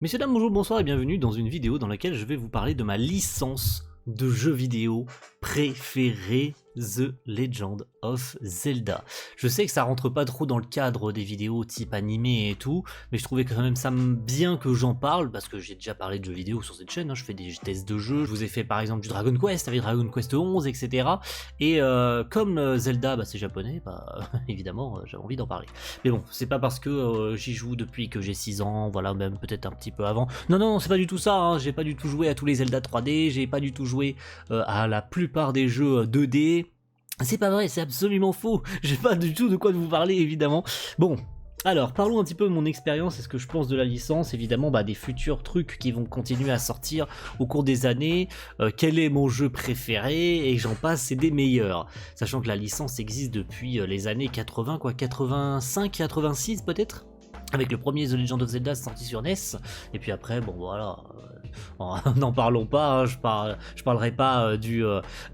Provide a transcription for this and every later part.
Messieurs, dames, bonjour, bonsoir et bienvenue dans une vidéo dans laquelle je vais vous parler de ma licence de jeux vidéo préférée, The Legend of Zelda. Je sais que ça rentre pas trop dans le cadre des vidéos type animé et tout, mais je trouvais quand même ça bien que j'en parle, parce que j'ai déjà parlé de jeux vidéo sur cette chaîne, hein. Je fais des tests de jeux, je vous ai fait par exemple du Dragon Quest, avec Dragon Quest 11, etc. Et comme Zelda, c'est japonais, évidemment, j'avais envie d'en parler. Mais bon, c'est pas parce que j'y joue depuis que j'ai 6 ans, voilà, même peut-être un petit peu avant. Non, non, c'est pas du tout ça, hein. J'ai pas du tout joué à tous les Zelda 3D, j'ai pas du tout joué à la plupart des jeux 2D. C'est pas vrai, c'est absolument faux. J'ai pas du tout de quoi vous parler, évidemment. Bon. Alors, parlons un petit peu de mon expérience et ce que je pense de la licence, évidemment, des futurs trucs qui vont continuer à sortir au cours des années, quel est mon jeu préféré, et j'en passe, c'est des meilleurs. Sachant que la licence existe depuis les années 80, 85, 86 peut-être, avec le premier The Legend of Zelda sorti sur NES, et puis après, bon voilà, n'en parlons pas, hein, je parlerai pas du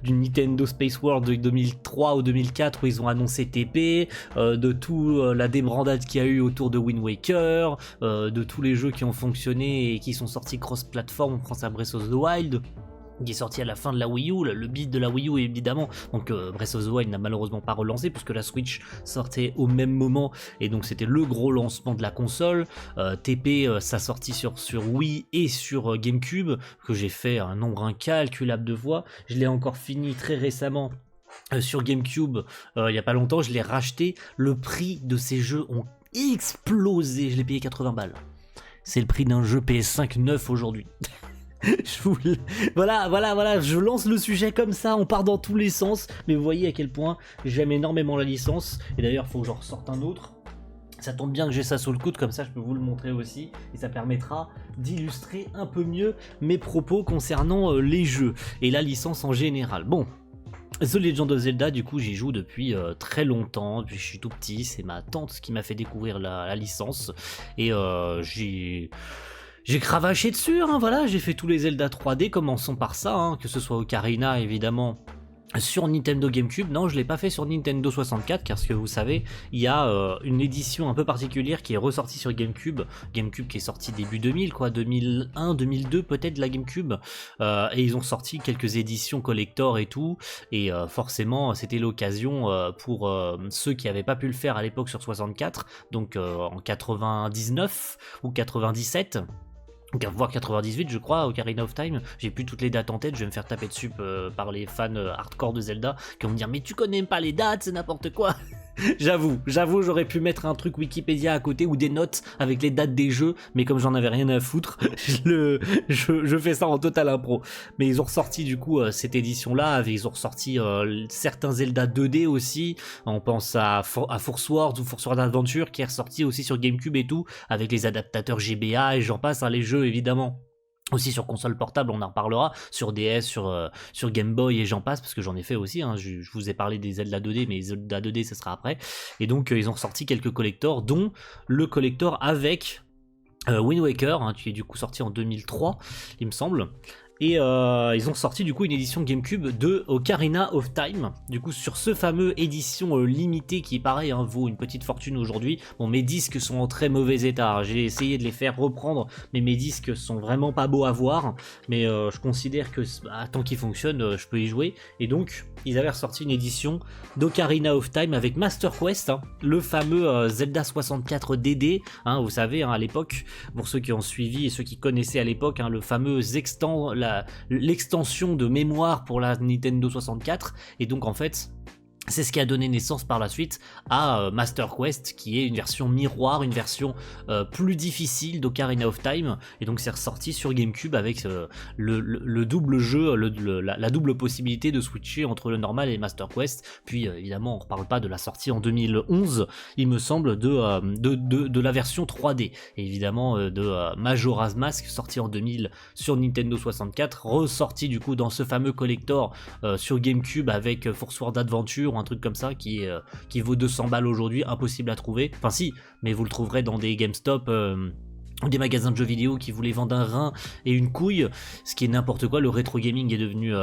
Nintendo Space World de 2003 ou 2004 où ils ont annoncé TP, de tout la débandade qu'il y a eu autour de Wind Waker, de tous les jeux qui ont fonctionné et qui sont sortis cross-platform, on pense à Breath of the Wild, qui est sorti à la fin de la Wii U, le beat de la Wii U évidemment, donc Breath of the Wild n'a malheureusement pas relancé puisque la Switch sortait au même moment et donc c'était le gros lancement de la console. TP sa sortie sur Wii et sur GameCube, que j'ai fait un nombre incalculable de fois, je l'ai encore fini très récemment sur GameCube il y a pas longtemps, je l'ai racheté, le prix de ces jeux ont explosé, je l'ai payé 80 balles. C'est le prix d'un jeu PS5 neuf aujourd'hui. Voilà, je lance le sujet comme ça, on part dans tous les sens, mais vous voyez à quel point j'aime énormément la licence, et d'ailleurs il faut que j'en ressorte un autre. Ça tombe bien que j'ai ça sous le coude, comme ça je peux vous le montrer aussi, et ça permettra d'illustrer un peu mieux mes propos concernant les jeux, et la licence en général. Bon, The Legend of Zelda, du coup j'y joue depuis très longtemps, depuis que je suis tout petit, c'est ma tante qui m'a fait découvrir la licence, et j'ai cravaché dessus, hein, voilà, j'ai fait tous les Zelda 3D, commençons par ça, hein, que ce soit Ocarina évidemment sur Nintendo GameCube. Non, je l'ai pas fait sur Nintendo 64 car ce que vous savez, il y a une édition un peu particulière qui est ressortie sur GameCube qui est sorti début 2000 quoi, 2001, 2002 peut-être de la GameCube, et ils ont sorti quelques éditions collector et tout, et forcément c'était l'occasion pour ceux qui avaient pas pu le faire à l'époque sur 64, donc en 99 ou 97, voire 98 je crois, Ocarina of Time, j'ai plus toutes les dates en tête, je vais me faire taper dessus par les fans hardcore de Zelda qui vont me dire mais tu connais pas les dates, c'est n'importe quoi. J'avoue, j'aurais pu mettre un truc Wikipédia à côté ou des notes avec les dates des jeux, mais comme j'en avais rien à foutre, je fais ça en total impro. Mais ils ont ressorti du coup cette édition-là, ils ont ressorti certains Zelda 2D aussi, on pense à Force Wars ou Force Wars Adventure qui est ressorti aussi sur GameCube et tout, avec les adaptateurs GBA et j'en passe, hein, les jeux évidemment. Aussi sur console portable, on en reparlera, sur DS, sur Game Boy et j'en passe, parce que j'en ai fait aussi, hein. Je vous ai parlé des Zelda 2D, mais les Zelda 2D ce sera après. Et donc ils ont ressorti quelques collectors, dont le collector avec Wind Waker, hein, qui est du coup sorti en 2003, il me semble. Et ils ont sorti du coup une édition GameCube de Ocarina of Time, du coup sur ce fameux édition limitée qui pareil hein, vaut une petite fortune aujourd'hui. Bon, mes disques sont en très mauvais état, j'ai essayé de les faire reprendre, mais mes disques sont vraiment pas beaux à voir, mais je considère que tant qu'ils fonctionnent, je peux y jouer. Et donc ils avaient ressorti une édition d'Ocarina of Time avec Master Quest, hein, le fameux Zelda 64 DD, hein, vous savez hein, à l'époque, pour ceux qui ont suivi et ceux qui connaissaient à l'époque, hein, le fameux l'extension de mémoire pour la Nintendo 64, et donc en fait c'est ce qui a donné naissance par la suite à Master Quest, qui est une version miroir, une version plus difficile d'Ocarina of Time, et donc c'est ressorti sur GameCube avec le double jeu, la double possibilité de switcher entre le normal et Master Quest. Puis évidemment on ne reparle pas de la sortie en 2011, il me semble, de la version 3D, et évidemment de Majora's Mask, sorti en 2000 sur Nintendo 64, ressorti du coup dans ce fameux collector sur GameCube avec Force Wars Adventure, un truc comme ça qui vaut 200 balles aujourd'hui, impossible à trouver, enfin si, mais vous le trouverez dans des GameStop ou des magasins de jeux vidéo qui voulaient vendre un rein et une couille, ce qui est n'importe quoi. Le rétro gaming est devenu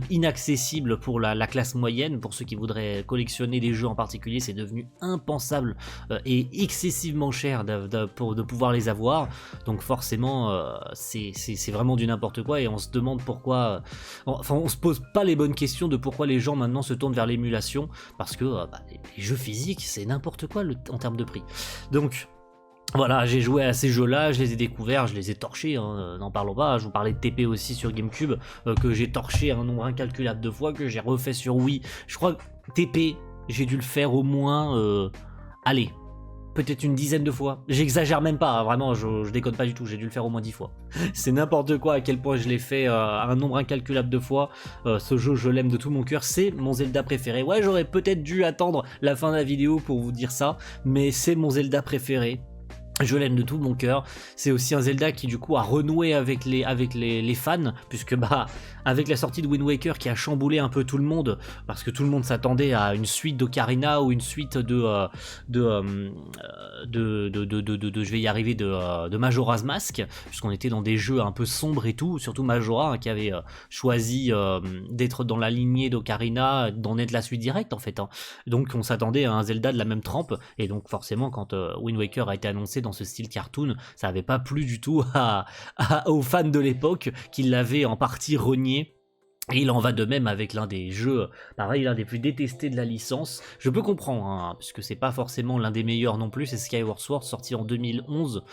inaccessible pour la classe moyenne, pour ceux qui voudraient collectionner des jeux en particulier, c'est devenu impensable et excessivement cher de pouvoir les avoir, donc forcément c'est vraiment du n'importe quoi, et on se demande pourquoi, enfin on se pose pas les bonnes questions de pourquoi les gens maintenant se tournent vers l'émulation, parce que les jeux physiques c'est n'importe quoi en termes de prix. Donc voilà, j'ai joué à ces jeux-là, je les ai découverts, je les ai torchés, hein, n'en parlons pas. Je vous parlais de TP aussi sur GameCube, que j'ai torché un nombre incalculable de fois, que j'ai refait sur Wii. Je crois que TP, j'ai dû le faire au moins, allez, peut-être une dizaine de fois. J'exagère même pas, hein, vraiment, je déconne pas du tout, j'ai dû le faire au moins 10 fois. C'est n'importe quoi à quel point je l'ai fait un nombre incalculable de fois. Ce jeu, je l'aime de tout mon cœur, c'est mon Zelda préféré. Ouais, j'aurais peut-être dû attendre la fin de la vidéo pour vous dire ça, mais c'est mon Zelda préféré. Je l'aime de tout mon cœur. C'est aussi un Zelda qui du coup a renoué avec les fans, puisque avec la sortie de Wind Waker qui a chamboulé un peu tout le monde, parce que tout le monde s'attendait à une suite d'Ocarina ou une suite de je vais y arriver, de Majora's Mask, puisqu'on était dans des jeux un peu sombres et tout, surtout Majora qui avait choisi d'être dans la lignée d'Ocarina, d'en être la suite directe en fait, hein. Donc on s'attendait à un Zelda de la même trempe, et donc forcément quand Wind Waker a été annoncé dans ce style cartoon, ça avait pas plu du tout aux fans de l'époque, qui l'avaient en partie renié. Et il en va de même avec l'un des jeux, pareil, l'un des plus détestés de la licence. Je peux comprendre, hein, puisque c'est pas forcément l'un des meilleurs non plus, c'est Skyward Sword, sorti en 2011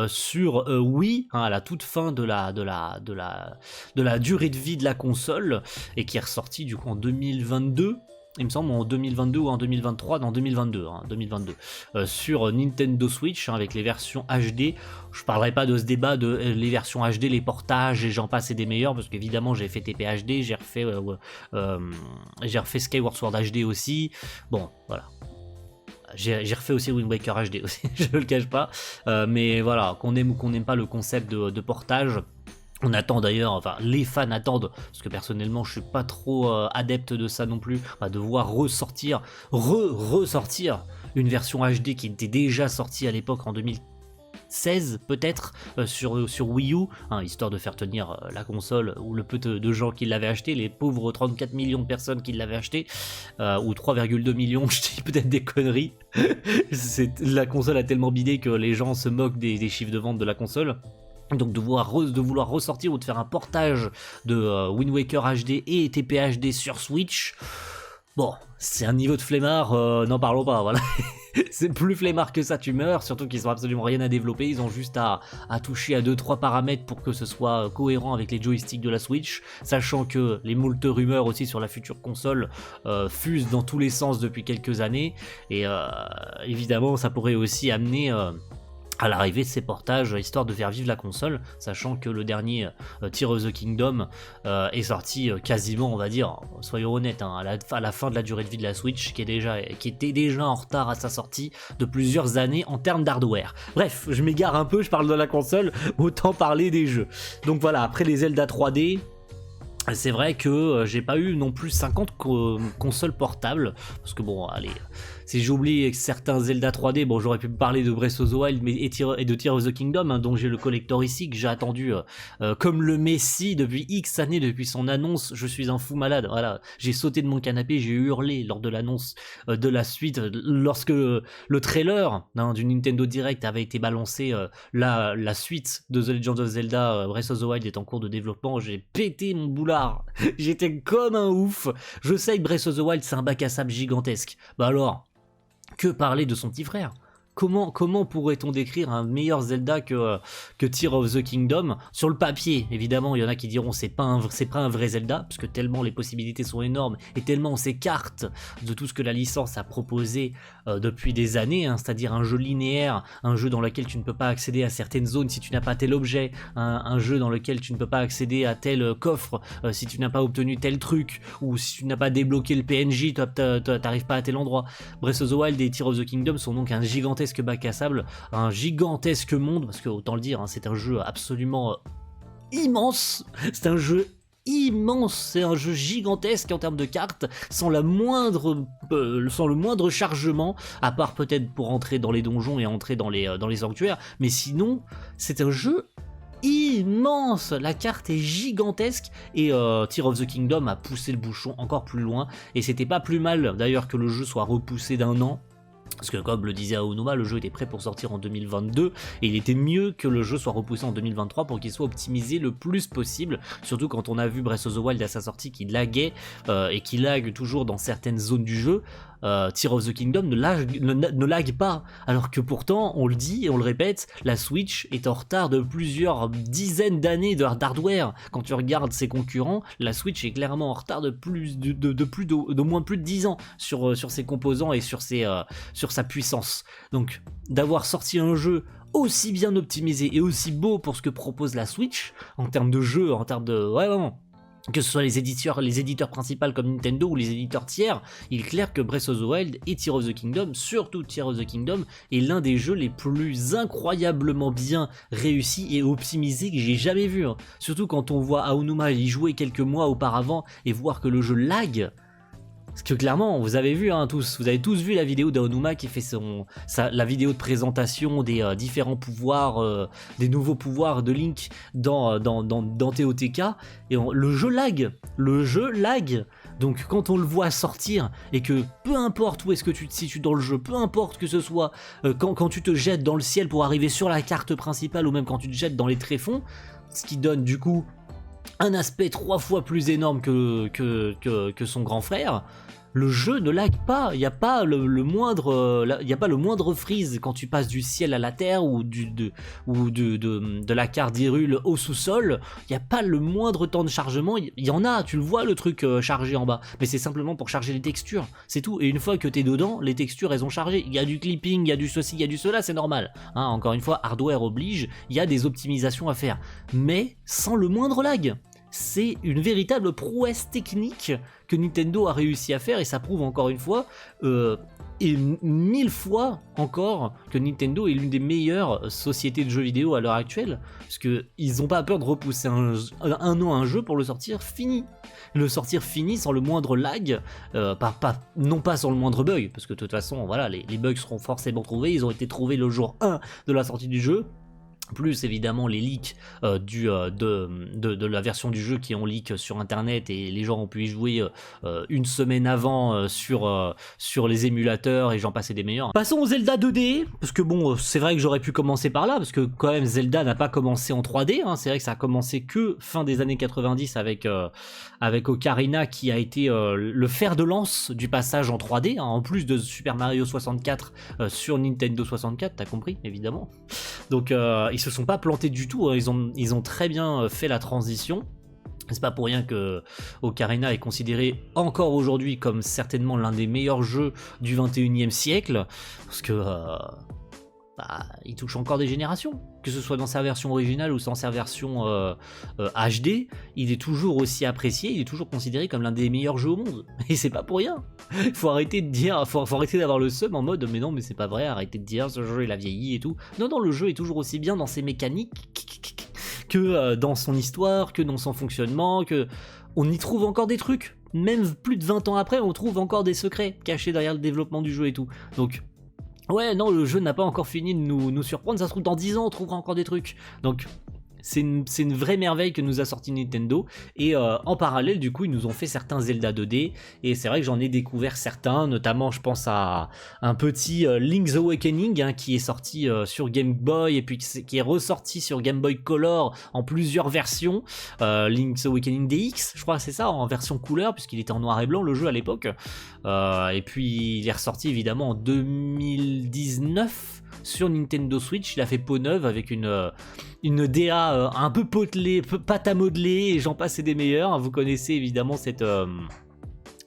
sur Wii, hein, à la toute fin de la durée de vie de la console, et qui est ressorti du coup en 2022. Il me semble en 2022 ou en 2023, dans 2022, hein, 2022, sur Nintendo Switch, hein, avec les versions HD. Je parlerai pas de ce débat de les versions HD, les portages et j'en passe et des meilleurs, parce qu'évidemment j'ai fait TP HD, j'ai refait Skyward Sword HD aussi. Bon, voilà. J'ai refait aussi Wind Waker HD aussi, je ne le cache pas. Mais voilà, qu'on aime ou qu'on n'aime pas le concept de portage. On attend d'ailleurs, enfin les fans attendent, parce que personnellement je suis pas trop adepte de ça non plus, de voir ressortir une version HD qui était déjà sortie à l'époque en 2016 peut-être sur Wii U, hein, histoire de faire tenir la console ou le peu de gens qui l'avaient acheté, les pauvres 34 millions de personnes qui l'avaient acheté, ou 3,2 millions, je dis peut-être des conneries. La console a tellement bidé que les gens se moquent des chiffres de vente de la console. Donc de vouloir ressortir ou de faire un portage de Wind Waker HD et TP HD sur Switch, bon, c'est un niveau de flemmard, n'en parlons pas, voilà. C'est plus flemmard que ça, tu meurs, surtout qu'ils n'ont absolument rien à développer, ils ont juste à toucher à 2-3 paramètres pour que ce soit cohérent avec les joysticks de la Switch, sachant que les moultes rumeurs aussi sur la future console fusent dans tous les sens depuis quelques années, et évidemment ça pourrait aussi amener à l'arrivée de ces portages, histoire de faire vivre la console, sachant que le dernier Tears of the Kingdom est sorti quasiment, on va dire, soyons honnêtes, hein, à la fin de la durée de vie de la Switch, qui était déjà en retard à sa sortie de plusieurs années en termes d'hardware. Bref, je m'égare un peu, je parle de la console, autant parler des jeux. Donc voilà, après les Zelda 3D, c'est vrai que j'ai pas eu non plus 50 consoles portables, parce que bon, allez, si j'oublie certains Zelda 3D, bon, j'aurais pu parler de Breath of the Wild et de Tears of the Kingdom, hein, dont j'ai le collector ici, que j'ai attendu comme le Messi depuis X années, depuis son annonce. Je suis un fou malade, voilà, j'ai sauté de mon canapé, j'ai hurlé lors de l'annonce de la suite, lorsque le trailer du Nintendo Direct avait été balancé, la suite de The Legend of Zelda Breath of the Wild est en cours de développement, j'ai pété mon boulard, j'étais comme un ouf. Je sais que Breath of the Wild c'est un bac à sable gigantesque, bah alors, que parler de son petit frère ? Comment pourrait-on décrire un meilleur Zelda que Tears of the Kingdom ? Sur le papier, évidemment, il y en a qui diront c'est pas un vrai Zelda, parce que tellement les possibilités sont énormes, et tellement on s'écarte de tout ce que la licence a proposé depuis des années, hein, c'est-à-dire un jeu linéaire, un jeu dans lequel tu ne peux pas accéder à certaines zones si tu n'as pas tel objet, un jeu dans lequel tu ne peux pas accéder à tel coffre si tu n'as pas obtenu tel truc, ou si tu n'as pas débloqué le PNJ, t'arrives pas à tel endroit. Breath of the Wild et Tears of the Kingdom sont donc un gigantesque bac à sable, un gigantesque monde, parce que autant le dire, hein, c'est un jeu absolument immense, c'est un jeu immense, c'est un jeu gigantesque en termes de cartes, sans le moindre chargement, à part peut-être pour entrer dans les donjons et entrer dans les sanctuaires, mais sinon, c'est un jeu immense, la carte est gigantesque et Tears of the Kingdom a poussé le bouchon encore plus loin et c'était pas plus mal d'ailleurs que le jeu soit repoussé d'1 an. Parce que comme le disait Aonuma, le jeu était prêt pour sortir en 2022 et il était mieux que le jeu soit repoussé en 2023 pour qu'il soit optimisé le plus possible, surtout quand on a vu Breath of the Wild à sa sortie qui laguait et qui lag toujours dans certaines zones du jeu. Tears of the Kingdom ne lag pas, alors que pourtant, on le dit et on le répète, la Switch est en retard de plusieurs dizaines d'années d'hardware. Quand tu regardes ses concurrents, la Switch est clairement en retard d'au moins plus de 10 ans sur ses composants et sur sa puissance. Donc, d'avoir sorti un jeu aussi bien optimisé et aussi beau pour ce que propose la Switch, en termes de jeu, en termes de... Ouais, vraiment. Que ce soit les éditeurs principaux comme Nintendo ou les éditeurs tiers, il est clair que Breath of the Wild et Tears of the Kingdom, surtout Tears of the Kingdom, est l'un des jeux les plus incroyablement bien réussis et optimisés que j'ai jamais vu. Hein. Surtout quand on voit Aonuma y jouer quelques mois auparavant et voir que le jeu lag. Parce que clairement, vous avez vu vous avez tous vu la vidéo d'Aonuma qui fait la vidéo de présentation des différents pouvoirs, des nouveaux pouvoirs de Link dans TOTK, et le jeu lag. Donc quand on le voit sortir, et que peu importe où est-ce que tu te situes dans le jeu, peu importe que ce soit quand tu te jettes dans le ciel pour arriver sur la carte principale, ou même quand tu te jettes dans les tréfonds, ce qui donne du coup un aspect 3 fois plus énorme que son grand frère, le jeu ne lag pas, il n'y a pas le moindre freeze quand tu passes du ciel à la terre ou de la carte d'Hyrule au sous-sol, il n'y a pas le moindre temps de chargement, il y en a, tu le vois le truc chargé en bas, mais c'est simplement pour charger les textures, c'est tout, et une fois que t'es dedans, les textures elles ont chargé, il y a du clipping, il y a du ceci, il y a du cela, c'est normal, hein, encore une fois, hardware oblige, il y a des optimisations à faire, mais sans le moindre lag. C'est une véritable prouesse technique que Nintendo a réussi à faire et ça prouve encore une fois et 1000 fois encore que Nintendo est l'une des meilleures sociétés de jeux vidéo à l'heure actuelle, parce qu'ils n'ont pas peur de repousser un an un jeu pour le sortir fini. Le sortir fini sans le moindre lag, non pas sans le moindre bug, parce que de toute façon voilà, les bugs seront forcément trouvés, ils ont été trouvés le jour 1 de la sortie du jeu. Plus évidemment les leaks de la version du jeu qui ont leak sur internet et les gens ont pu y jouer une semaine avant sur les émulateurs et j'en passais des meilleurs. Passons au Zelda 2D, parce que bon, c'est vrai que j'aurais pu commencer par là, parce que quand même Zelda n'a pas commencé en 3D, hein, c'est vrai que ça a commencé que fin des années 90 avec Ocarina qui a été le fer de lance du passage en 3D, hein, en plus de Super Mario 64 sur Nintendo 64, t'as compris évidemment. Donc ils se sont pas plantés du tout, hein. Ils ont très bien fait la transition. C'est pas pour rien que Ocarina est considéré encore aujourd'hui comme certainement l'un des meilleurs jeux du 21e siècle, parce que il touche encore des générations, que ce soit dans sa version originale ou dans sa version HD, il est toujours aussi apprécié, il est toujours considéré comme l'un des meilleurs jeux au monde, et c'est pas pour rien. Faut arrêter de dire, faut arrêter d'avoir le seum en mode mais non mais c'est pas vrai, arrêtez de dire ce jeu il a vieilli et tout. Non, le jeu est toujours aussi bien dans ses mécaniques que dans son histoire, que dans son fonctionnement, que on y trouve encore des trucs, même plus de 20 ans après on trouve encore des secrets cachés derrière le développement du jeu et tout. Donc ouais, non, le jeu n'a pas encore fini de nous surprendre, ça se trouve dans 10 ans on trouvera encore des trucs. Donc c'est une vraie merveille que nous a sorti Nintendo, et en parallèle du coup ils nous ont fait certains Zelda 2D, et c'est vrai que j'en ai découvert certains, notamment je pense à un petit Link's Awakening hein, qui est sorti sur Game Boy et puis qui est ressorti sur Game Boy Color en plusieurs versions, Link's Awakening DX je crois c'est ça, en version couleur puisqu'il était en noir et blanc le jeu à l'époque, et puis il est ressorti évidemment en 2019 sur Nintendo Switch. Il a fait peau neuve avec une DA un peu potelée, pâte à modeler et j'en passe et des meilleurs. Vous connaissez évidemment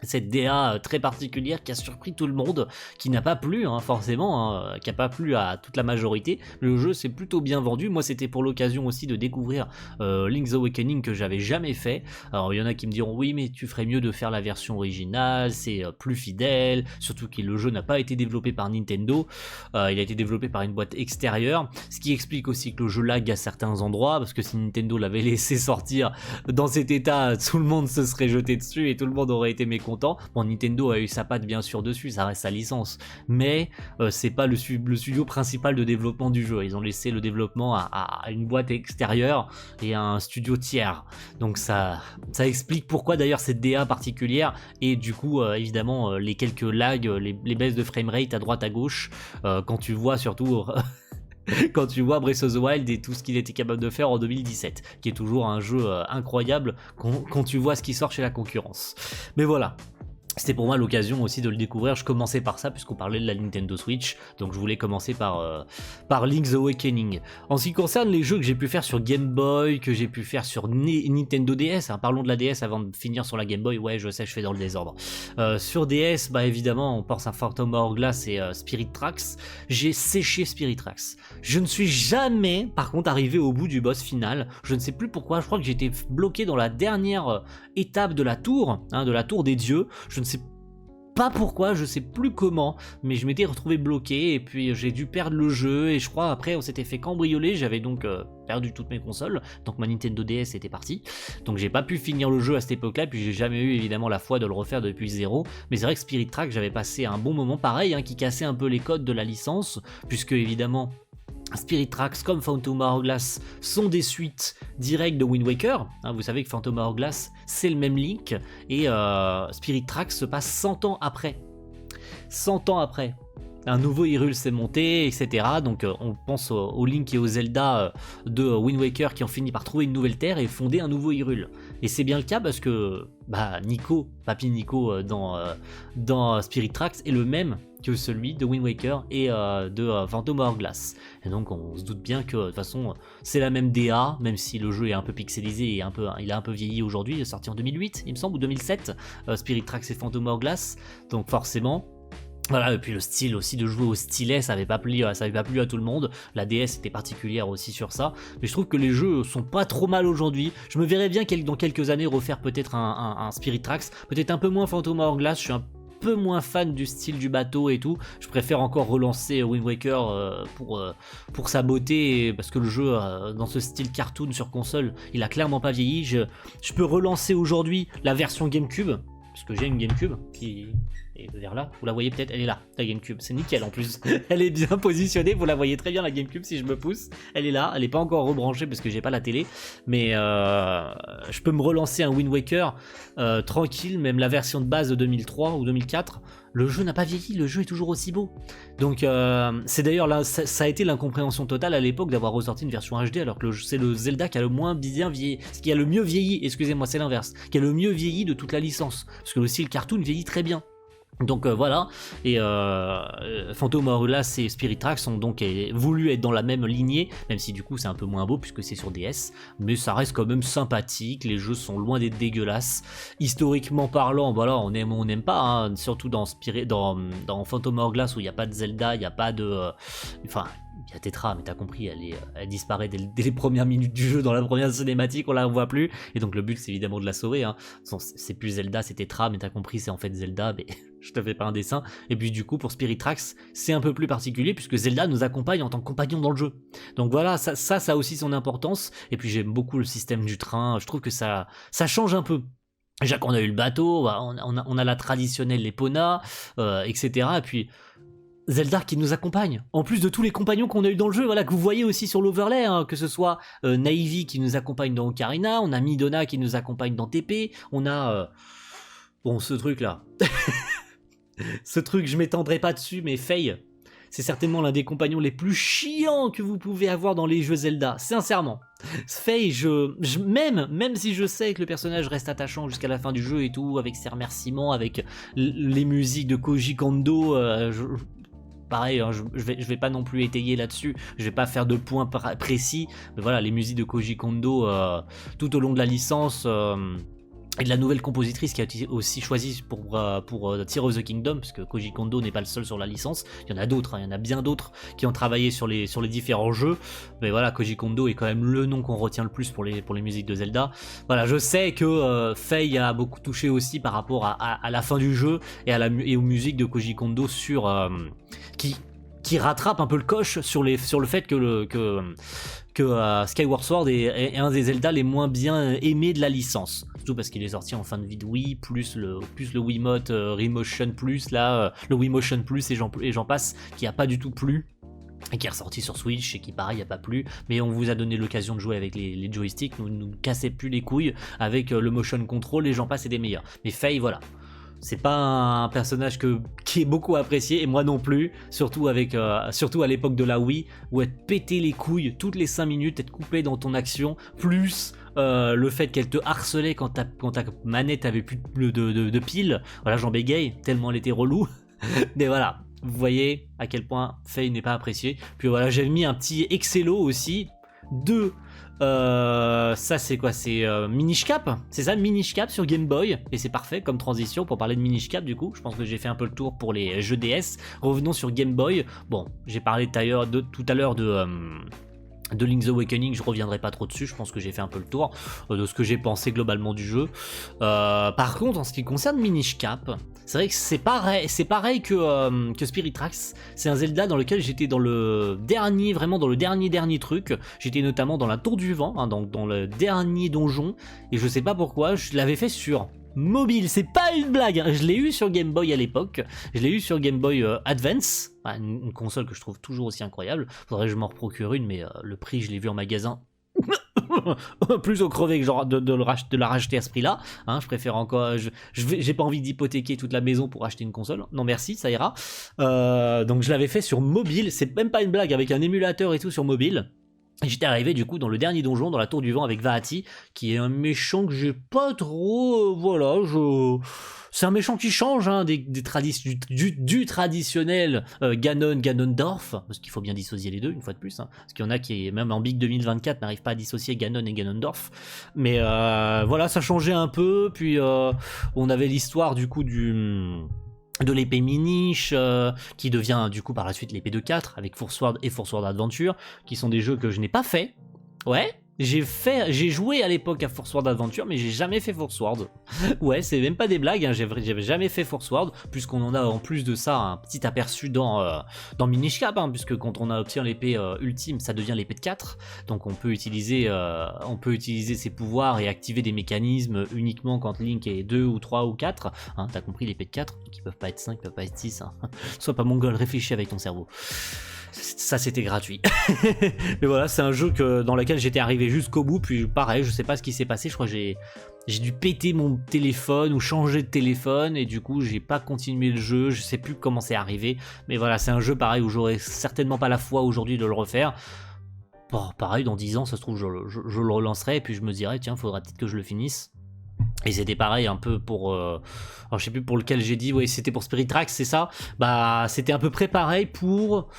cette DA très particulière qui a surpris tout le monde, qui n'a pas plu forcément, qui n'a pas plu à toute la majorité. Le jeu s'est plutôt bien vendu. Moi c'était pour l'occasion aussi de découvrir Link's Awakening que j'avais jamais fait. Alors il y en a qui me diront oui mais tu ferais mieux de faire la version originale, c'est plus fidèle, surtout que le jeu n'a pas été développé par Nintendo, il a été développé par une boîte extérieure, ce qui explique aussi que le jeu lag à certains endroits, parce que si Nintendo l'avait laissé sortir dans cet état, tout le monde se serait jeté dessus et tout le monde aurait été mécontent. Bon, Nintendo a eu sa patte bien sûr dessus, ça reste sa licence, mais c'est pas le studio principal de développement du jeu. Ils ont laissé le développement à une boîte extérieure et à un studio tiers. Donc ça explique pourquoi d'ailleurs cette DA particulière et du coup évidemment les quelques lags, les baisses de framerate à droite à gauche quand tu vois surtout quand tu vois Breath of the Wild et tout ce qu'il était capable de faire en 2017, qui est toujours un jeu incroyable quand tu vois ce qui sort chez la concurrence. Mais voilà. C'était pour moi l'occasion aussi de le découvrir. Je commençais par ça puisqu'on parlait de la Nintendo Switch, donc je voulais commencer par Link's Awakening. En ce qui concerne les jeux que j'ai pu faire sur Game Boy, que j'ai pu faire sur Nintendo DS, parlons de la DS avant de finir sur la Game Boy, ouais je sais je fais dans le désordre. Sur DS, bah évidemment on pense à Phantom Hourglass et Spirit Tracks. J'ai séché Spirit Tracks. Je ne suis jamais par contre arrivé au bout du boss final, je ne sais plus pourquoi, je crois que j'étais bloqué dans la dernière étape de la tour des dieux, je ne sais pas pourquoi, je sais plus comment, mais je m'étais retrouvé bloqué et puis j'ai dû perdre le jeu et je crois après on s'était fait cambrioler, j'avais donc perdu toutes mes consoles, donc ma Nintendo DS était partie, donc j'ai pas pu finir le jeu à cette époque-là, puis j'ai jamais eu évidemment la foi de le refaire depuis zéro, mais c'est vrai que Spirit Tracks j'avais passé un bon moment pareil, qui cassait un peu les codes de la licence, puisque évidemment Spirit Tracks comme Phantom Hourglass sont des suites directes de Wind Waker. Vous savez que Phantom Hourglass c'est le même Link et Spirit Tracks se passe 100 ans après. 100 ans après. Un nouveau Hyrule s'est monté, etc. Donc on pense au Link et au Zelda de Wind Waker qui ont fini par trouver une nouvelle terre et fonder un nouveau Hyrule. Et c'est bien le cas parce que Papy Nico dans Spirit Tracks est le même que celui de Wind Waker et de Phantom Hourglass. Et donc on se doute bien que de toute façon c'est la même DA, même si le jeu est un peu pixelisé et il a un peu vieilli aujourd'hui, il est sorti en 2008 il me semble, ou 2007, Spirit Tracks et Phantom Hourglass, donc forcément. Voilà, et puis le style aussi de jouer au stylet, ça avait pas plu à tout le monde. La DS était particulière aussi sur ça, mais je trouve que les jeux sont pas trop mal aujourd'hui. Je me verrais bien dans quelques années refaire peut-être un Spirit Tracks, peut-être un peu moins Phantom Hourglass. Je suis un peu moins fan du style du bateau et tout. Je préfère encore relancer Wind Waker pour sa beauté, parce que le jeu dans ce style cartoon sur console, il a clairement pas vieilli. Je peux relancer aujourd'hui la version GameCube, parce que j'ai une GameCube qui est vers là, vous la voyez peut-être, elle est là, la GameCube, c'est nickel en plus, elle est bien positionnée, vous la voyez très bien la GameCube si je me pousse, elle est là, elle est pas encore rebranchée parce que j'ai pas la télé, mais je peux me relancer un Wind Waker tranquille, même la version de base de 2003 ou 2004, le jeu n'a pas vieilli, le jeu est toujours aussi beau. Donc c'est d'ailleurs là, ça a été l'incompréhension totale à l'époque d'avoir ressorti une version HD alors que c'est le Zelda qui a le moins bien vieilli, qui a le mieux vieilli, excusez-moi c'est l'inverse, qui a le mieux vieilli de toute la licence, parce que aussi le cartoon vieillit très bien. Donc voilà, et Phantom Hourglass et Spirit Tracks ont donc voulu être dans la même lignée, même si du coup c'est un peu moins beau puisque c'est sur DS, mais ça reste quand même sympathique, les jeux sont loin d'être dégueulasses. Historiquement parlant, voilà, on aime ou on n'aime pas, surtout dans Phantom Hourglass où il n'y a pas de Zelda, il n'y a pas de... Enfin... Il y a Tetra, mais t'as compris, elle disparaît dès les premières minutes du jeu, dans la première cinématique, on la voit plus, et donc le but c'est évidemment de la sauver, c'est plus Zelda, c'est Tetra, mais t'as compris, c'est en fait Zelda, mais je te fais pas un dessin, et puis du coup pour Spirit Tracks, c'est un peu plus particulier, puisque Zelda nous accompagne en tant que compagnon dans le jeu, donc voilà, ça a aussi son importance, et puis j'aime beaucoup le système du train, je trouve que ça change un peu. Déjà qu'on a eu le bateau, on a la traditionnelle Epona, etc., et puis... Zelda qui nous accompagne, en plus de tous les compagnons qu'on a eu dans le jeu, voilà, que vous voyez aussi sur l'overlay, que ce soit Naivy qui nous accompagne dans Ocarina, on a Midona qui nous accompagne dans TP, on a... Bon, ce truc là, ce truc je m'étendrai pas dessus, mais Faye, c'est certainement l'un des compagnons les plus chiants que vous pouvez avoir dans les jeux Zelda, sincèrement. Faye, même si je sais que le personnage reste attachant jusqu'à la fin du jeu et tout, avec ses remerciements, avec les musiques de Koji Kondo, pareil, je vais pas non plus étayer là-dessus, je vais pas faire de points précis, mais voilà, les musiques de Koji Kondo tout au long de la licence et de la nouvelle compositrice qui a été aussi choisie pour Tears of the Kingdom, parce que Koji Kondo n'est pas le seul sur la licence, il y en a d'autres, hein, il y en a bien d'autres qui ont travaillé sur les différents jeux, mais voilà, Koji Kondo est quand même le nom qu'on retient le plus pour les musiques de Zelda. Voilà, je sais que Faye a beaucoup touché aussi par rapport à la fin du jeu et aux musiques de Koji Kondo qui rattrape un peu le coche sur le fait que Skyward Sword est un des Zelda les moins bien aimés de la licence. Surtout parce qu'il est sorti en fin de vie de Wii, plus le Wiimote Remotion Plus, le Wiimotion Plus et j'en passe, qui a pas du tout plu. Et qui est ressorti sur Switch et qui pareil a pas plu, mais on vous a donné l'occasion de jouer avec les joysticks, nous cassez plus les couilles avec le motion control, et j'en passe, c'est des meilleurs. Mais Faye, voilà, c'est pas un personnage qui est beaucoup apprécié, et moi non plus, surtout à l'époque de la Wii, où être pété les couilles toutes les 5 minutes, être coupé dans ton action, plus le fait qu'elle te harcelait quand ta manette avait plus de piles. Voilà, j'en bégaye tellement elle était relou. Mais voilà, vous voyez à quel point Faye n'est pas apprécié. Puis voilà, j'ai mis un petit Excello aussi de ça c'est quoi, c'est Minish Cap, c'est ça, Minish Cap sur Game Boy, et c'est parfait comme transition pour parler de Minish Cap. Du coup je pense que j'ai fait un peu le tour pour les jeux DS. Revenons sur Game Boy. Bon, j'ai parlé tout à l'heure de Link's Awakening, je reviendrai pas trop dessus, je pense que j'ai fait un peu le tour de ce que j'ai pensé globalement du jeu. Par contre, en ce qui concerne Minish Cap, c'est vrai que c'est pareil que Spirit Tracks. C'est un Zelda dans lequel j'étais dans le dernier truc. J'étais notamment dans la Tour du Vent, hein, dans le dernier donjon, et je sais pas pourquoi, je l'avais fait sur mobile, c'est pas une blague, hein. Je l'ai eu sur Game Boy à l'époque, je l'ai eu sur Game Boy Advance, une console que je trouve toujours aussi incroyable. Faudrait que je m'en procure une, mais le prix je l'ai vu en magasin plus au crevé que genre de la racheter à ce prix-là, hein. Je préfère encore, j'ai pas envie d'hypothéquer toute la maison pour acheter une console, non merci, ça ira. Donc je l'avais fait sur mobile, c'est même pas une blague, avec un émulateur et tout sur mobile. Et j'étais arrivé du coup dans le dernier donjon, dans la Tour du Vent, avec Vahati, qui est un méchant que j'ai pas trop... C'est un méchant qui change, hein, du traditionnel Ganondorf, parce qu'il faut bien dissocier les deux, une fois de plus, hein, parce qu'il y en a qui, même en Big 2024, n'arrivent pas à dissocier Ganon et Ganondorf. Mais voilà, ça changeait un peu, puis on avait l'histoire du coup de l'épée Minish, qui devient du coup par la suite l'épée de 4 avec Force Sword et Force Sword Adventure, qui sont des jeux que je n'ai pas fait. Ouais, j'ai joué à l'époque à Force Sword Adventure, mais j'ai jamais fait Force Sword. Ouais, c'est même pas des blagues, hein, j'avais jamais fait Force Sword, puisqu'on en a en plus de ça un petit aperçu dans Minish Cap, hein, puisque quand on obtient l'épée ultime, ça devient l'épée de 4, donc on peut utiliser ses pouvoirs et activer des mécanismes uniquement quand Link est 2 ou 3 ou 4, hein, t'as compris, l'épée de 4, qui peuvent pas être 5, peuvent pas être 6, hein. Sois pas mongol, réfléchis avec ton cerveau. Ça c'était gratuit. Mais voilà, c'est un jeu dans lequel j'étais arrivé jusqu'au bout, puis pareil, je sais pas ce qui s'est passé, je crois que j'ai dû péter mon téléphone ou changer de téléphone, et du coup j'ai pas continué le jeu, je sais plus comment c'est arrivé, mais voilà, c'est un jeu pareil où j'aurais certainement pas la foi aujourd'hui de le refaire. Bon, pareil, dans 10 ans, ça se trouve, je le relancerai, et puis je me dirais, tiens, faudra peut-être que je le finisse. Et c'était pareil un peu pour... alors je sais plus pour lequel j'ai dit, oui c'était pour Spirit Tracks, c'est ça. Bah c'était à peu près pareil pour...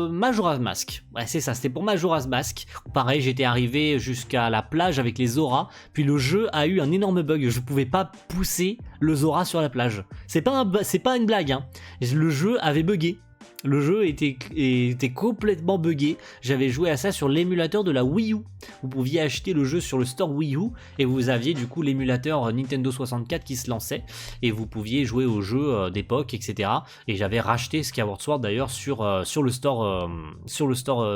Majora's Mask. Ouais c'est ça, c'était pour Majora's Mask. Pareil, j'étais arrivé jusqu'à la plage avec les Zora, puis le jeu a eu un énorme bug, je pouvais pas pousser le Zora sur la plage. C'est pas une blague, hein. Le jeu avait bugué. Le jeu était complètement buggé. J'avais joué à ça sur l'émulateur de la Wii U. Vous pouviez acheter le jeu sur le store Wii U et vous aviez du coup l'émulateur Nintendo 64 qui se lançait et vous pouviez jouer aux jeux d'époque, etc. Et j'avais racheté Skyward Sword d'ailleurs sur le store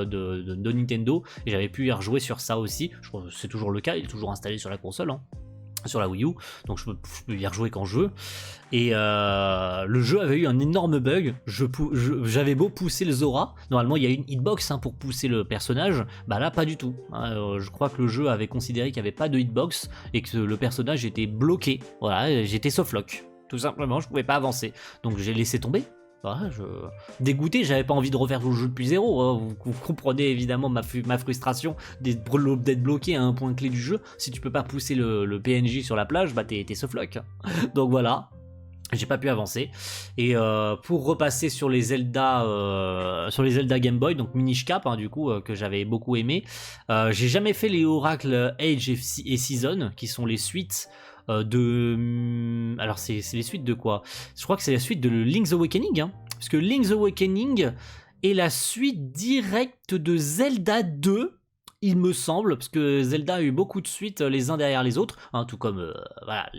de Nintendo, et j'avais pu y rejouer sur ça aussi. Je crois que c'est toujours le cas, il est toujours installé sur la console, hein, sur la Wii U, donc je peux y rejouer quand je veux. Et le jeu avait eu un énorme bug. J'avais beau pousser le Zora, normalement il y a une hitbox, hein, pour pousser le personnage, bah là pas du tout, hein. Je crois que le jeu avait considéré qu'il n'y avait pas de hitbox et que le personnage était bloqué. Voilà, j'étais softlock, tout simplement, je pouvais pas avancer, donc j'ai laissé tomber. Voilà, dégoûté, j'avais pas envie de refaire le jeu depuis zéro, hein. Vous comprenez évidemment ma frustration d'être bloqué à un point clé du jeu. Si tu peux pas pousser le PNJ sur la plage, bah t'es softlock. Donc voilà. J'ai pas pu avancer. Et pour repasser sur les Zelda Game Boy, donc Minish Cap, hein, du coup, que j'avais beaucoup aimé. J'ai jamais fait les Oracle Age et Season, qui sont les suites alors c'est les suites de quoi? Je crois que c'est la suite de Link's Awakening, hein, parce que Link's Awakening est la suite directe de Zelda 2. Il me semble, parce que Zelda a eu beaucoup de suites les uns derrière les autres, hein, tout comme voilà,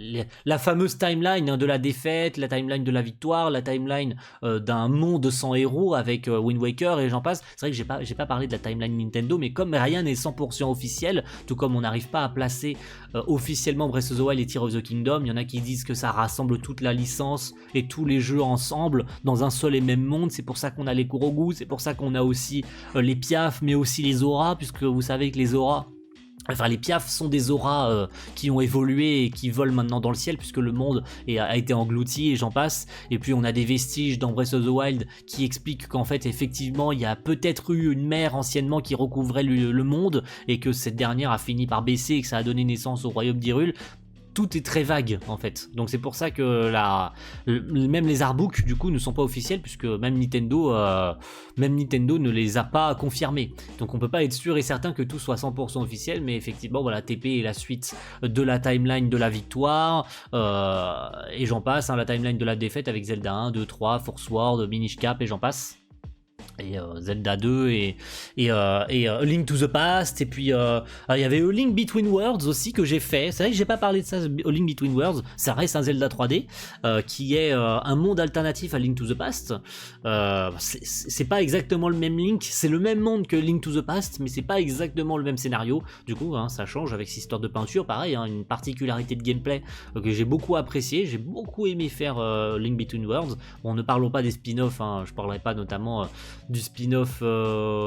la fameuse timeline, hein, de la défaite, la timeline de la victoire, la timeline d'un monde sans héros avec Wind Waker et j'en passe. C'est vrai que j'ai pas parlé de la timeline Nintendo, mais comme rien n'est 100% officiel, tout comme on n'arrive pas à placer officiellement Breath of the Wild et Tears of the Kingdom, il y en a qui disent que ça rassemble toute la licence et tous les jeux ensemble dans un seul et même monde. C'est pour ça qu'on a les Kurogu, c'est pour ça qu'on a aussi les Piaf, mais aussi les auras, puisque vous savez que les auras, enfin les Piaf sont des auras qui ont évolué et qui volent maintenant dans le ciel puisque le monde a été englouti et j'en passe. Et puis on a des vestiges dans Breath of the Wild qui expliquent qu'en fait effectivement il y a peut-être eu une mer anciennement qui recouvrait le monde et que cette dernière a fini par baisser et que ça a donné naissance au royaume d'Hyrule. Tout est très vague en fait, donc c'est pour ça que même les artbooks du coup ne sont pas officiels puisque même Nintendo ne les a pas confirmés, donc on peut pas être sûr et certain que tout soit 100% officiel, mais effectivement voilà, TP est la suite de la timeline de la victoire et j'en passe, hein, la timeline de la défaite avec Zelda 1, 2, 3, Force World, Minish Cap et j'en passe. Et Zelda 2 et Link to the Past, et puis il y avait A Link Between Worlds aussi que j'ai fait. C'est vrai que j'ai pas parlé de ça. A Link Between Worlds, ça reste un Zelda 3D qui est un monde alternatif à Link to the Past. C'est pas exactement le même Link, c'est le même monde que Link to the Past, mais c'est pas exactement le même scénario. Du coup, hein, ça change avec cette histoire de peinture, pareil, hein, une particularité de gameplay que j'ai beaucoup apprécié. J'ai beaucoup aimé faire Link Between Worlds. Bon, ne parlons pas des spin-offs, hein, je parlerai pas notamment du spin-off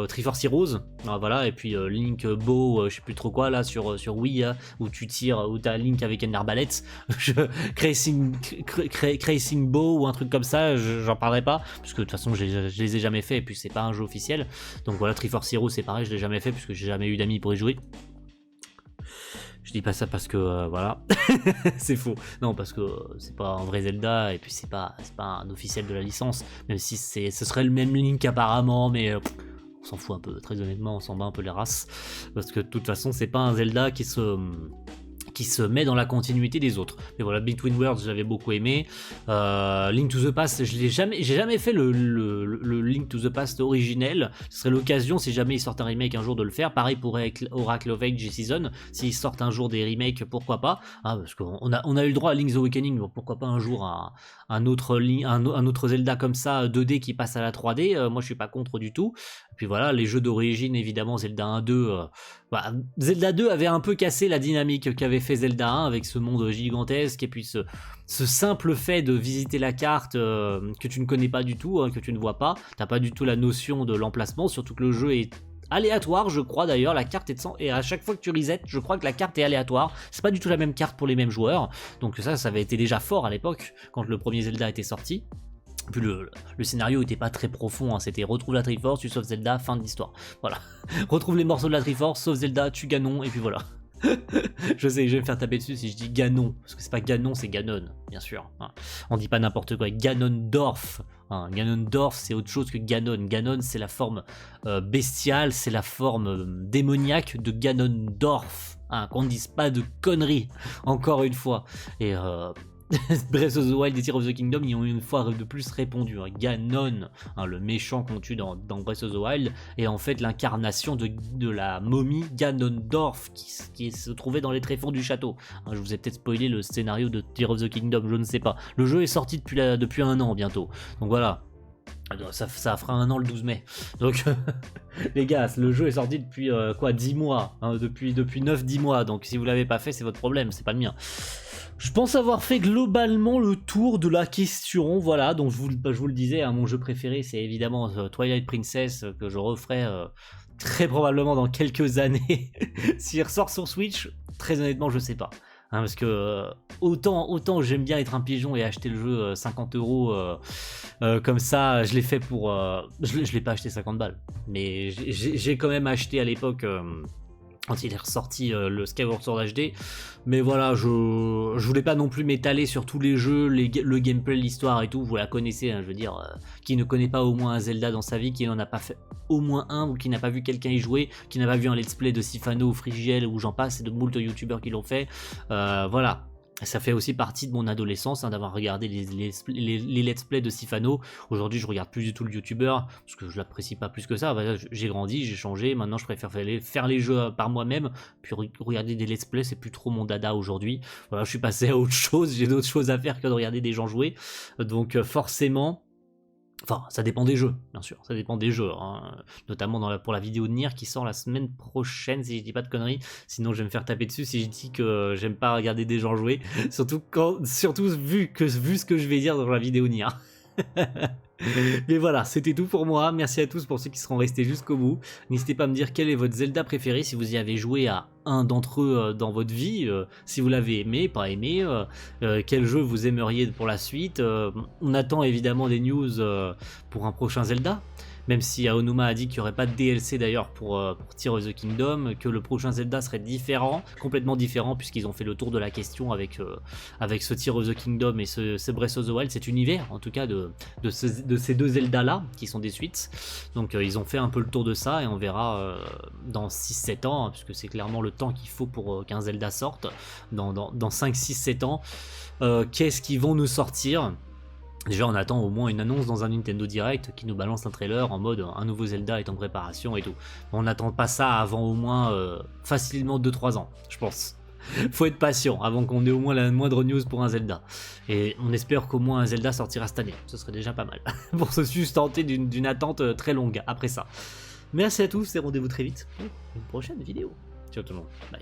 Triforce Heroes, voilà, et puis Link Bow, je sais plus trop quoi là sur Wii, hein, où tu tires, où t'as Link avec une arbalète, Cracing Bow ou un truc comme ça, j'en parlerai pas, parce que de toute façon je les ai jamais fait, et puis c'est pas un jeu officiel, donc voilà, Triforce Heroes c'est pareil, je l'ai jamais fait, puisque j'ai jamais eu d'amis pour y jouer. Je dis pas ça parce que voilà, c'est faux. Non, parce que c'est pas un vrai Zelda et puis c'est pas un officiel de la licence, même si ce serait le même Link apparemment, mais on s'en fout un peu, très honnêtement, on s'en bat un peu les races, parce que de toute façon c'est pas un Zelda qui se met dans la continuité des autres. Mais voilà, Between Worlds j'avais beaucoup aimé. Link to the Past, j'ai jamais fait le Link to the Past originel. Ce serait l'occasion, si jamais ils sortent un remake un jour, de le faire. Pareil pour Oracle of Age Season, s'ils sortent un jour des remakes, pourquoi pas, hein, parce qu'on a eu le droit à Link's Awakening, donc pourquoi pas un jour un autre Zelda comme ça 2D qui passe à la 3D. Moi je suis pas contre du tout. Puis voilà, les jeux d'origine, évidemment, Zelda 1, 2. Zelda 2 avait un peu cassé la dynamique qu'avait fait Zelda 1 avec ce monde gigantesque et puis ce simple fait de visiter la carte que tu ne connais pas du tout, hein, que tu ne vois pas. T'as pas du tout la notion de l'emplacement, surtout que le jeu est aléatoire, je crois d'ailleurs. La carte est et à chaque fois que tu resets, je crois que la carte est aléatoire. C'est pas du tout la même carte pour les mêmes joueurs. Donc ça avait été déjà fort à l'époque quand le premier Zelda était sorti. Puis le scénario était pas très profond, hein. C'était retrouve la Triforce, tu sauves Zelda, fin de l'histoire. Voilà. Retrouve les morceaux de la Triforce, sauve Zelda, tue Ganon, et puis voilà. Je sais que je vais me faire taper dessus si je dis Ganon, parce que c'est pas Ganon, c'est Ganon, bien sûr. Hein. On dit pas n'importe quoi. Ganondorf. Hein. Ganondorf, c'est autre chose que Ganon. Ganon, c'est la forme bestiale, c'est la forme démoniaque de Ganondorf. Hein. Qu'on ne dise pas de conneries, encore une fois. Et Breath of the Wild et Tears of the Kingdom, ils ont une fois de plus répondu. Hein. Ganon, hein, le méchant qu'on tue dans Breath of the Wild, est en fait l'incarnation de la momie Ganondorf qui se trouvait dans les tréfonds du château. Hein, je vous ai peut-être spoilé le scénario de Tears of the Kingdom, je ne sais pas. Le jeu est sorti depuis un an bientôt. Donc voilà. Ça fera un an le 12 mai. Donc, les gars, le jeu est sorti depuis 10 mois. Hein, depuis 9-10 mois. Donc, si vous l'avez pas fait, c'est votre problème, c'est pas le mien. Je pense avoir fait globalement le tour de la question. Voilà, donc je vous le disais, hein, mon jeu préféré, c'est évidemment Twilight Princess, que je referai très probablement dans quelques années. S'il ressort sur Switch, très honnêtement, je sais pas. Hein, parce que autant j'aime bien être un pigeon et acheter le jeu 50€ comme ça, je l'ai fait pour... je l'ai pas acheté 50 balles, mais j'ai quand même acheté à l'époque quand il est ressorti le Skyward Sword HD. Mais voilà, je voulais pas non plus m'étaler sur tous les jeux, le gameplay, l'histoire et tout, vous la connaissez, hein, je veux dire, qui ne connaît pas au moins un Zelda dans sa vie, qui n'en a pas fait au moins un, ou qui n'a pas vu quelqu'un y jouer, qui n'a pas vu un let's play de Sifano ou Frigiel, ou j'en passe, et de moult youtubeurs qui l'ont fait, voilà. Ça fait aussi partie de mon adolescence, hein, d'avoir regardé les let's play de Sifano. Aujourd'hui, je regarde plus du tout le youtubeur, parce que je l'apprécie pas plus que ça. Voilà, j'ai grandi, j'ai changé, maintenant je préfère faire les jeux par moi-même, puis regarder des let's play, c'est plus trop mon dada aujourd'hui. Voilà, je suis passé à autre chose, j'ai d'autres choses à faire que de regarder des gens jouer. Donc forcément... Enfin, ça dépend des jeux, bien sûr, ça dépend des jeux, hein. Notamment pour la vidéo de Nier qui sort la semaine prochaine, si je dis pas de conneries, sinon je vais me faire taper dessus si je dis que j'aime pas regarder des gens jouer, surtout vu ce que je vais dire dans la vidéo Nier. Mais voilà, c'était tout pour moi. Merci à tous pour ceux qui seront restés jusqu'au bout. N'hésitez pas à me dire quel est votre Zelda préféré, si vous y avez joué à un d'entre eux dans votre vie, si vous l'avez aimé, pas aimé, quel jeu vous aimeriez pour la suite. On attend évidemment des news pour un prochain Zelda. Même si Aonuma a dit qu'il n'y aurait pas de DLC d'ailleurs pour Tears of the Kingdom, que le prochain Zelda serait différent, complètement différent, puisqu'ils ont fait le tour de la question avec ce Tears of the Kingdom et ce Breath of the Wild, cet univers en tout cas de ces deux Zelda là, qui sont des suites. Donc ils ont fait un peu le tour de ça et on verra dans 6-7 ans, hein, puisque c'est clairement le temps qu'il faut pour qu'un Zelda sorte, dans 5, 6, 7 ans, qu'est-ce qu'ils vont nous sortir. Déjà on attend au moins une annonce dans un Nintendo Direct qui nous balance un trailer en mode un nouveau Zelda est en préparation et tout. On n'attend pas ça avant au moins facilement 2-3 ans, je pense. Faut être patient avant qu'on ait au moins la moindre news pour un Zelda. Et on espère qu'au moins un Zelda sortira cette année, ce serait déjà pas mal. Pour se sustenter d'une attente très longue après ça. Merci à tous et rendez-vous très vite pour une prochaine vidéo. Ciao tout le monde, bye.